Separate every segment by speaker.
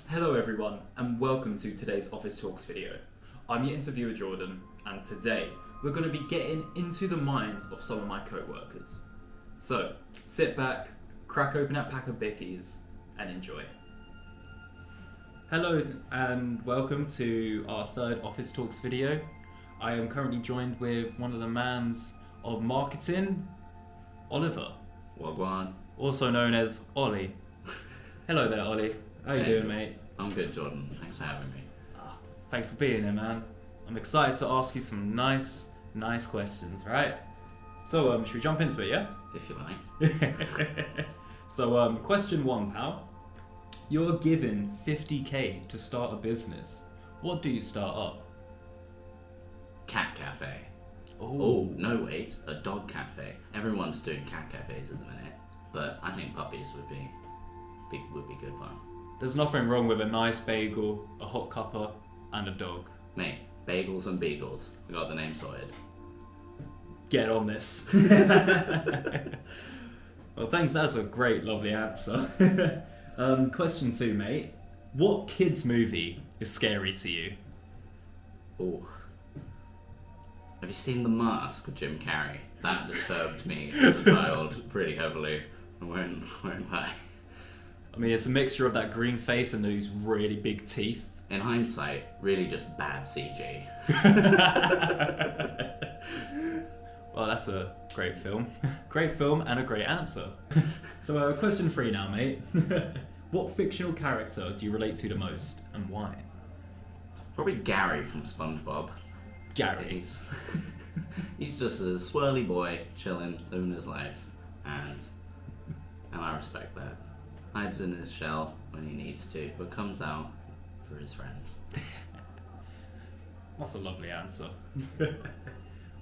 Speaker 1: Hello everyone, and welcome to today's Office Talks video. I'm your interviewer Jordan, and today we're going to be getting into the minds of some of my co-workers. So, sit back, crack open that pack of bickies, and enjoy. Hello and welcome to our third Office Talks video. I am currently joined with one of the mans of marketing, Oliver.
Speaker 2: Wagwan.
Speaker 1: Also known as Ollie. Hello there, Ollie. How you doing, mate?
Speaker 2: I'm good, Jordan. Thanks for having me.
Speaker 1: Thanks for being here, man. I'm excited to ask you some nice questions, right? So, should we jump into it, yeah?
Speaker 2: If you like.
Speaker 1: So, question one, pal. You're given 50k to start a business. What do you start up?
Speaker 2: Cat cafe.
Speaker 1: Oh,
Speaker 2: No, wait. A dog cafe. Everyone's doing cat cafes at the minute, but I think puppies would be good fun.
Speaker 1: there's nothing wrong with a nice bagel, a hot cuppa, and a dog.
Speaker 2: Mate, bagels and beagles. We got the name sorted.
Speaker 1: Get on this. Well, thanks. That's a great, lovely answer. Question two, mate. What kids movie is scary to you?
Speaker 2: Oh. Have you seen The Mask with Jim Carrey? That disturbed me as a child pretty heavily. I won't lie.
Speaker 1: I mean, it's a mixture of that green face and those really big teeth.
Speaker 2: In hindsight, really just bad CG.
Speaker 1: Well, that's a great film. Great film and a great answer. So, question three now, mate. What fictional character do you relate to the most and why?
Speaker 2: Probably Gary from SpongeBob.
Speaker 1: Gary.
Speaker 2: He's just a swirly boy, chilling, living his life, and I respect that. Hides in his shell when he needs to, but comes out for his friends.
Speaker 1: That's a lovely answer.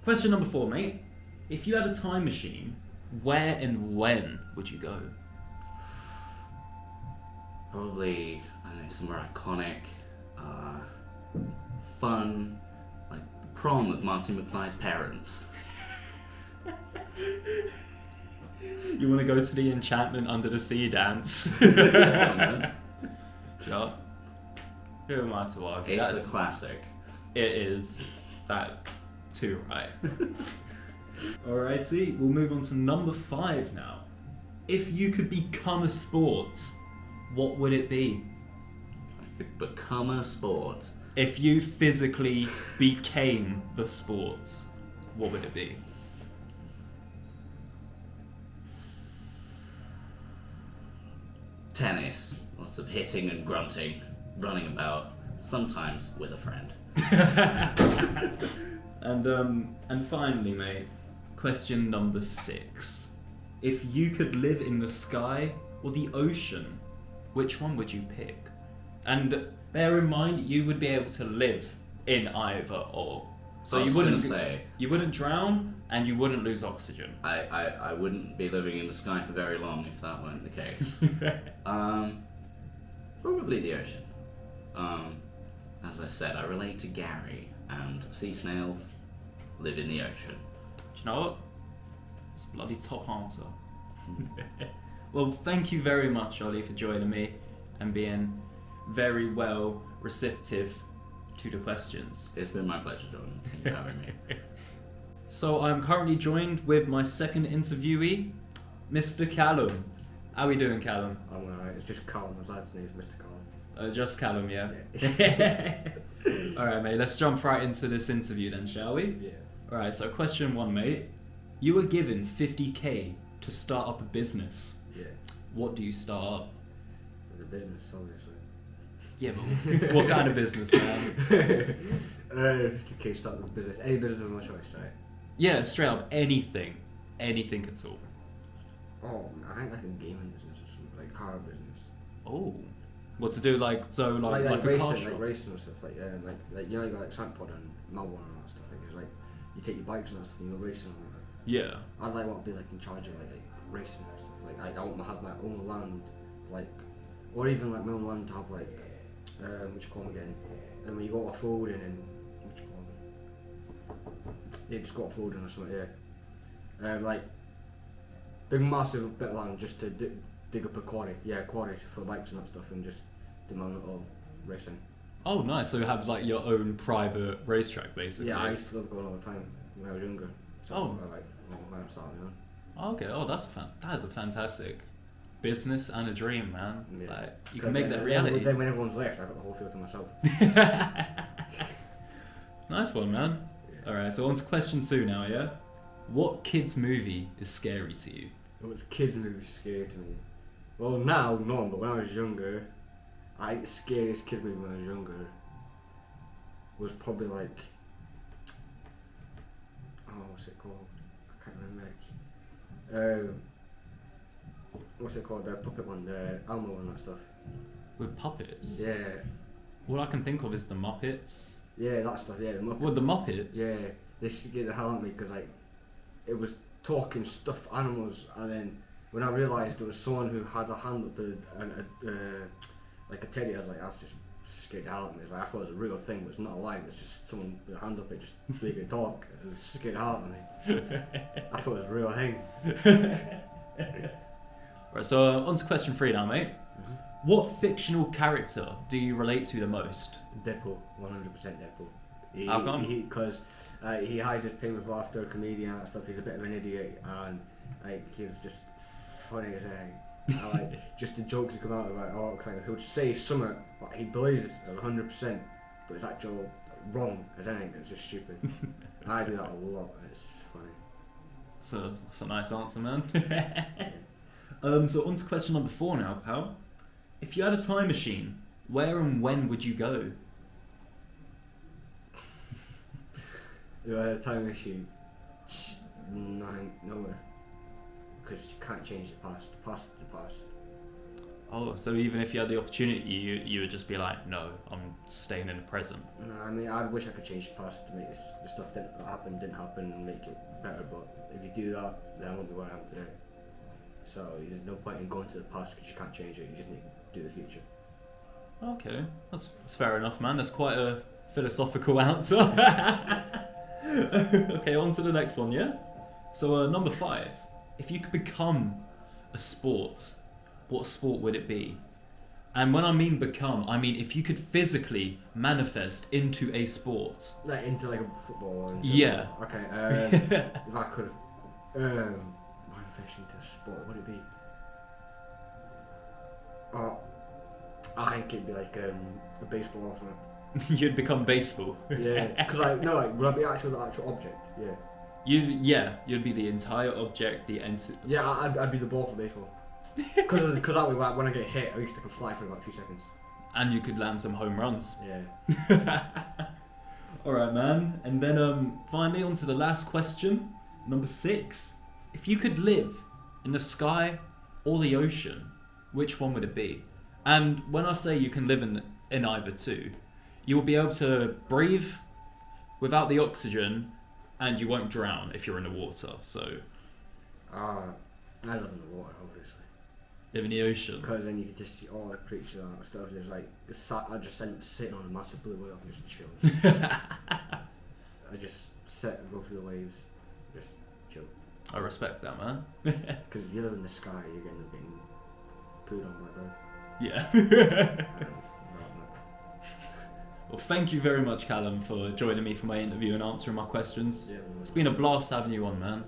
Speaker 1: Question number four, mate. If you had a time machine, where and when would you go?
Speaker 2: Probably, I don't know, somewhere iconic, fun, like the prom with Marty McFly's parents.
Speaker 1: You want to go to the Enchantment Under the Sea dance? Sure. Who am I to argue?
Speaker 2: It's a classic.
Speaker 1: It is. That too, right? Alrighty, we'll move on to number 5 now. If you could become a sport, what would it be?
Speaker 2: I could become a sport.
Speaker 1: If you physically became the sport, what would it be?
Speaker 2: Tennis. Lots of hitting and grunting, running about, sometimes with a friend.
Speaker 1: And finally, mate, question number 6. If you could live in the sky or the ocean, which one would you pick? And bear in mind, you would be able to live in either or. So you wouldn't drown and you wouldn't lose oxygen.
Speaker 2: I wouldn't be living in the sky for very long if that weren't the case. Probably the ocean. As I said, I relate to Gary, and sea snails live in the ocean.
Speaker 1: Do you know what? It's a bloody top answer. Well, thank you very much, Ollie, for joining me and being very well receptive to the questions.
Speaker 2: It's been my pleasure, Jordan. Thank you for having me.
Speaker 1: So I'm currently joined with my second interviewee, Mr. Callum. How are we doing, Callum?
Speaker 3: I'm alright, it's just Callum, his lad's name is Mr. Callum.
Speaker 1: Just Callum, yeah?
Speaker 3: Yeah.
Speaker 1: Alright, mate, let's jump right into this interview then, shall we?
Speaker 3: Yeah.
Speaker 1: Alright, so question 1, mate. You were given 50k to start up a business.
Speaker 3: Yeah.
Speaker 1: What do you start up?
Speaker 3: With a business, obviously.
Speaker 1: Yeah, but what kind of business, man?
Speaker 3: 50k start with a business, any business of my choice, right?
Speaker 1: Yeah, straight up, anything at all.
Speaker 3: Oh, I think like a gaming business or something, like car business.
Speaker 1: Oh. What to do, like a
Speaker 3: racing,
Speaker 1: car shop?
Speaker 3: like racing and stuff, like you know, you got like Sandpod and Melbourne and all that stuff. Like it's like you take your bikes and that stuff and you go racing and all that.
Speaker 1: Yeah.
Speaker 3: I'd like want to be like in charge of like racing and stuff. Like I want to have my own land, like, or even like my own land to have like, what you call them again? And when you go off road and what you call them? Yeah, just go off road or something. Yeah. Like big massive bit of land just to dig up a quarry. Yeah, quarry for bikes and that stuff, and just do my own little racing.
Speaker 1: Oh, nice. So you have like your own private racetrack, basically.
Speaker 3: Yeah, I used to love going all the time when I was younger. So
Speaker 1: Oh.
Speaker 3: I like when I started, you know.
Speaker 1: Okay. Oh, that is a fantastic business and a dream, man.
Speaker 3: Yeah.
Speaker 1: Like you can make that reality.
Speaker 3: Then when everyone's left, I've got the whole field to myself.
Speaker 1: Nice one, man.
Speaker 3: Yeah.
Speaker 1: All right. So on to question 2 now. Yeah. What kids movie is scary to you?
Speaker 3: It was kids' movies scary to me. Well, now none, but when I was younger, I think the scariest kid movie when I was younger was probably like, what's it called? I can't remember. What's it called? The puppet one, the Elmo one, that stuff.
Speaker 1: With puppets?
Speaker 3: Yeah,
Speaker 1: All I can think of is the Muppets.
Speaker 3: yeah, that stuff. Yeah, the Muppets.
Speaker 1: What, the Muppets?
Speaker 3: Yeah, they scared the hell out of me because like it was talking stuffed animals, and then when I realised there was someone who had a hand up like a teddy, I was like, that's just scared the hell out of me. Like, I thought it was a real thing, but it's not alive. It's just someone with a hand up it, just making it talk. It was scared the hell out of me. I thought it was a real thing.
Speaker 1: Right, so on to question 3 now, mate.
Speaker 3: Mm-hmm.
Speaker 1: What fictional character do you relate to the most?
Speaker 3: Deadpool, 100% Deadpool.
Speaker 1: How come?
Speaker 3: Because he hides his pain with laughter, comedian and stuff. He's a bit of an idiot, and like he's just funny as anything. I like just the jokes that come out about. Oh, like he'll say something what he believes is 100%, but it's actually wrong as anything. It's just stupid. I do that a lot, and it's funny.
Speaker 1: So that's a nice answer, man. So on to question number 4 now, pal. If you had a time machine, where and when would you go?
Speaker 3: If I had a time machine, nowhere. Because you can't change the past. The past is the past.
Speaker 1: Oh, so even if you had the opportunity, you would just be like, no, I'm staying in the present.
Speaker 3: No, I mean, I wish I could change the past to make the stuff that didn't happen and make it better, but if you do that, then I won't be where I am today. So there's no point in going to the past because you can't change it, you just need to do the future.
Speaker 1: Okay, that's fair enough, man. That's quite a philosophical answer. Okay, on to the next one, yeah? So number 5, if you could become a sport, what sport would it be? And when I mean become, I mean if you could physically manifest into a sport.
Speaker 3: Like into like a football?
Speaker 1: Yeah.
Speaker 3: Okay, if I could manifest into a sport, what would it be? Oh, I think it'd be like a baseball or something.
Speaker 1: You'd become baseball.
Speaker 3: Yeah, because would I be the actual object? Yeah.
Speaker 1: You'd be the entire object, the
Speaker 3: Yeah, I'd be the ball for baseball. Because that way, when I get hit, at least I can fly for about a few seconds.
Speaker 1: And you could land some home runs.
Speaker 3: Yeah.
Speaker 1: Alright, man. And then finally, on to the last question, number 6. If you could live in the sky or the ocean, which one would it be? And when I say you can live in either two, you will be able to breathe without the oxygen, and you won't drown if you're in the water. So,
Speaker 3: I live in the water, obviously.
Speaker 1: live in the ocean.
Speaker 3: Because then you can just see all the creatures and stuff. There's like, I just sitting on a massive blue whale and just chill. I just sit and go through the waves, just chill.
Speaker 1: I respect that, man.
Speaker 3: Because if you live in the sky, you're going to be pooed on by bird.
Speaker 1: Yeah. Well, thank you very much, Callum, for joining me for my interview and answering my questions.
Speaker 3: Yeah,
Speaker 1: It's been a blast having you on, man.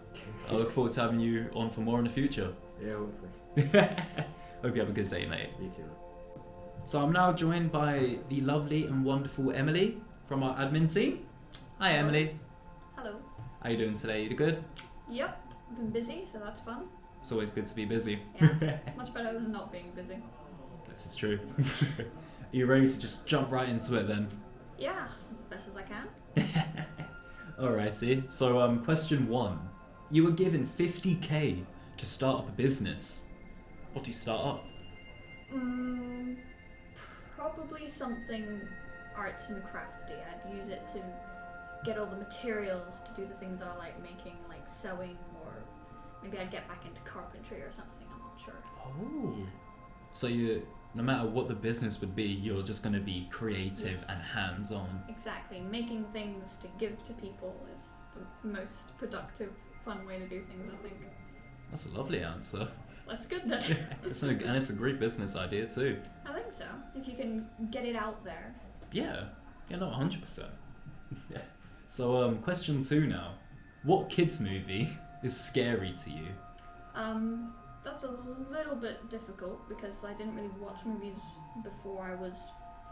Speaker 1: I look forward to having you on for more in the future.
Speaker 3: Yeah, hopefully.
Speaker 1: Hope you have a good day, mate.
Speaker 3: You too.
Speaker 1: So I'm now joined by the lovely and wonderful Emily from our admin team. Hi, Emily.
Speaker 4: Hello.
Speaker 1: How you doing today? You good?
Speaker 4: Yep, I've been busy, so that's fun.
Speaker 1: It's always good to be busy.
Speaker 4: Yeah, much better than not being busy.
Speaker 1: This is true. Are you ready to just jump right into it then?
Speaker 4: Yeah, as best as I can.
Speaker 1: Alrighty. So question 1. You were given 50k to start up a business. What do you start up?
Speaker 4: Probably something arts and crafty. I'd use it to get all the materials to do the things that I like making, like sewing, or maybe I'd get back into carpentry or something, I'm not sure.
Speaker 1: Oh. So you, no matter what the business would be, you're just going to be creative
Speaker 4: Yes.
Speaker 1: and hands-on.
Speaker 4: Exactly. Making things to give to people is the most productive, fun way to do things, I think.
Speaker 1: That's a lovely answer.
Speaker 4: That's good then.
Speaker 1: And it's a great business idea too.
Speaker 4: I think think so. If you can get it out there.
Speaker 1: Yeah, no, 100%. Yeah. So, question 2 now. What kids movie is scary to you?
Speaker 4: That's a little bit difficult because I didn't really watch movies before I was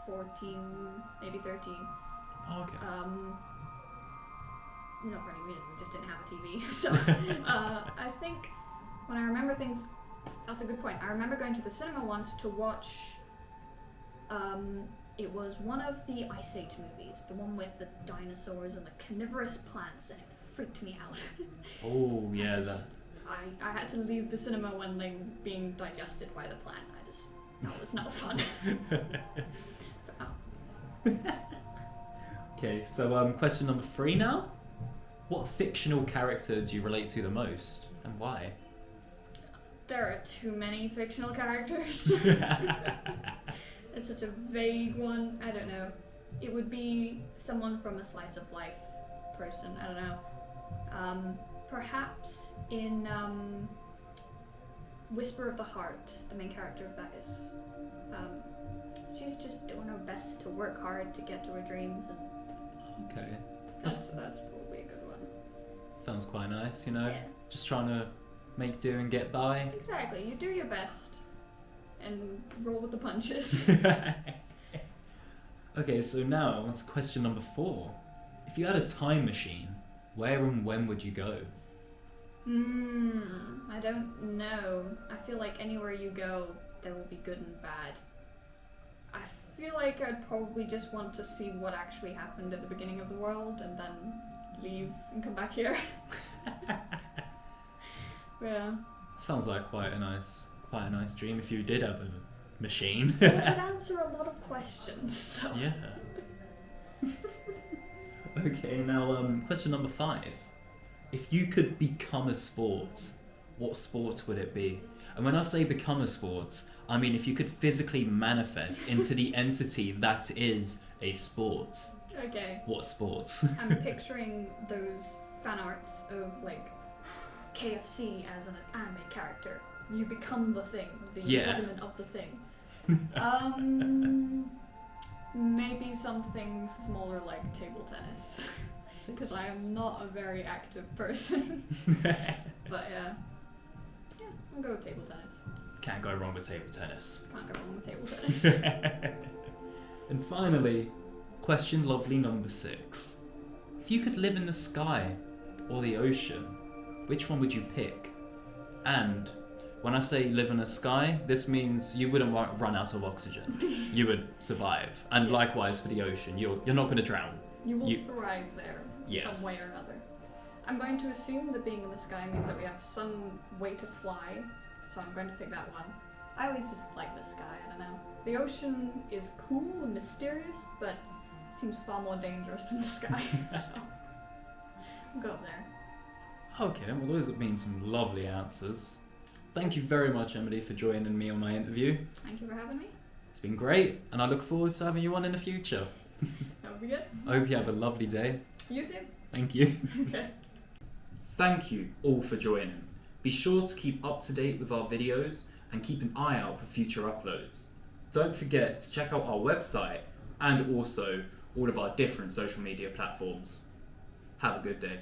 Speaker 4: 14, maybe 13.
Speaker 1: Oh, okay.
Speaker 4: Not really, we just didn't have a TV. So, I think when I remember things, that's a good point. I remember going to the cinema once to watch, it was one of the Ice Age movies, the one with the dinosaurs and the carnivorous plants, and it freaked me out.
Speaker 1: Oh, yeah,
Speaker 4: I had to leave the cinema when they were being digested by the plant. That was not fun.
Speaker 1: Okay, so question number 3 now. What fictional character do you relate to the most, and why?
Speaker 4: There are too many fictional characters. It's such a vague one. I don't know. It would be someone from a slice of life person. I don't know. Perhaps in Whisper of the Heart, the main character of that is. She's just doing her best to work hard to get to her dreams, and
Speaker 1: Okay.
Speaker 4: that's probably a good one.
Speaker 1: Sounds quite nice, you know?
Speaker 4: Yeah.
Speaker 1: Just trying to make do and get by.
Speaker 4: Exactly. You do your best and roll with the punches.
Speaker 1: Okay, so now on to question number 4. If you had a time machine, where and when would you go?
Speaker 4: I don't know. I feel like anywhere you go, there will be good and bad. I feel like I'd probably just want to see what actually happened at the beginning of the world and then leave and come back here. Yeah.
Speaker 1: Sounds like quite a nice dream if you did have a machine.
Speaker 4: It would answer a lot of questions. So.
Speaker 1: Yeah. Okay, now question number 5. If you could become a sport, what sport would it be? And when I say become a sport, I mean if you could physically manifest into the entity that is a sport.
Speaker 4: Okay.
Speaker 1: What sport?
Speaker 4: I'm picturing those fan arts of like KFC as an anime character. You become the thing, the embodiment of the thing. Maybe something smaller like table tennis, because I am not a very active person. But yeah, I'll go with table tennis.
Speaker 1: Can't go wrong with table tennis.
Speaker 4: Can't go wrong with table tennis.
Speaker 1: And finally, question lovely number 6. If you could live in the sky or the ocean, which one would you pick? And when I say live in the sky, this means you wouldn't run out of oxygen. You would survive. And likewise for the ocean, you're not going to drown.
Speaker 4: You will thrive there,
Speaker 1: Yes.
Speaker 4: some way or another. I'm going to assume that being in the sky means that we have some way to fly, so I'm going to pick that one. I always just like the sky, I don't know. The ocean is cool and mysterious, but seems far more dangerous than the sky, so I'll go up there.
Speaker 1: Okay, well those have been some lovely answers. Thank you very much, Emily, for joining me on my interview.
Speaker 4: Thank you for having me.
Speaker 1: It's been great, and I look forward to having you on in the future.
Speaker 4: That would be good.
Speaker 1: I hope you have a lovely day.
Speaker 4: You too.
Speaker 1: Thank you.
Speaker 4: Okay.
Speaker 1: Thank you all for joining. Be sure to keep up to date with our videos and keep an eye out for future uploads. Don't forget to check out our website and also all of our different social media platforms. Have a good day.